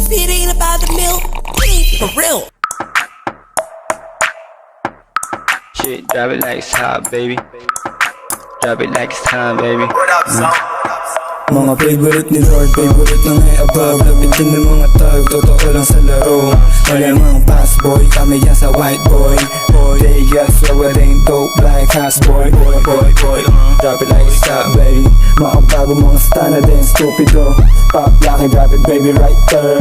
If it ain't about the milk, it ain't for real. Shit, drop it like it's hot, baby. Drop it like it's time, baby. Mga favorite ni Lord, favorite na may above. Lapitin ng mga tag, totoo lang sa laro. Malamang pass boy, kami yan sa white boy. They got so it ain't dope like house boy. Drop it like it's hot, baby. Mga bago mga stana din, stupido. Pop laki, drop it baby right there.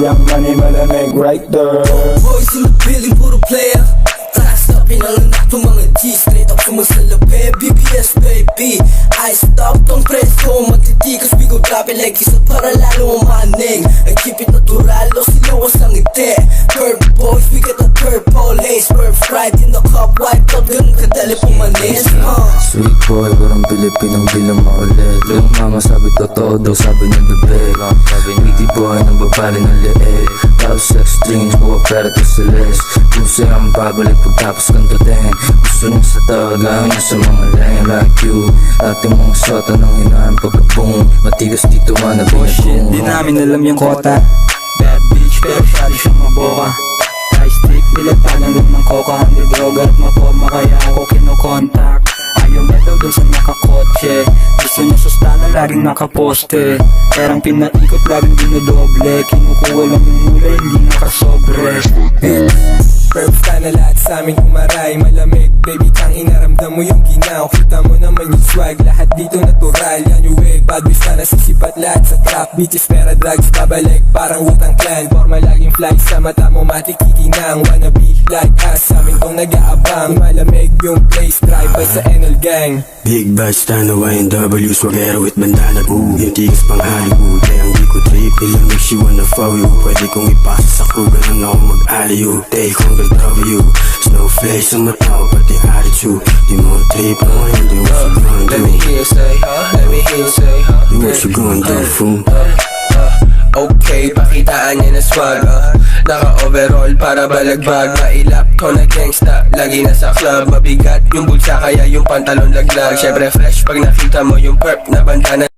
Young money malamig right there. Boys in the building, puro player. Class up, pinanganak ng mga G. Straight up sumasalabi, BBS baby. I stop tong preso, magtitikas. We go drop it like isa para lalo umaning. I keep it natural, o silawas ang ngiti. Purple boys, we got the purple lace. Purple fried in the cup, white out, ganun kadali pumanis. Sweet boy, parang Pilipinong bilang maulit. Yung mama sabi totoo daw, sabi niya bebe. Witty boy, nang babali ng leeg. Love sex dreams, buwa pera to celeste. Puso ang babalik pagtapos kanto din. Gusto nung sa taga, niya sa mga lane like you. Ating mga sota nang hinaan pagka-boom. Matigas dito man na binabong. Di namin alam yung kota. Bad bitch, pero syado siyang maboka. High stick, nilatagan rin ng coca. Hindi droga at maporma, kaya ako kinokontak. Ayaw na daw dun sa nakakotse. Gusto niya sa stana, laging nakaposte. Perang pinaikot, laging dinodoble. Kinukuha lang yung mula, hindi nakasobre. Perps ka na lahat sa amin umaray. Malamig, baby, kang inaramdam mo yung ginaw. Kita mo naman yung swag, lahat dito natural. Yan yung wig, bad boys ka nasisipat lahat sa trap. Bitches, pera, drugs, babalik, parang Wu-Tang Clan. Forma laging fly sa mata mo, matikikinang. Wanna be like us, sa amin tong nag-aabang. Malamig yung place, drive by sa NL Gang. Big Bash, Tano, YNW, swagero with bandana. Yung tigas pang Hollywood, kaya ang di ko trip. Ilang makes you wanna follow you. Pwede kong ipasa sa crew, ganun ako mag-aliyo. Take home the W, snowflake sa mata ko, pati attitude. Di mo trip, ano yun, di what you gonna do. Let me hear you say, let me hear you say, Di what you gonna do, fool. Okay, pakitaan niya na swag. Naka-overall para balagbag. Mailap ko na gangsta, lagi na sa club. Mabigat yung bulsa kaya yung pantalon laglag. Syempre fresh pag nakita mo yung perp na bandana.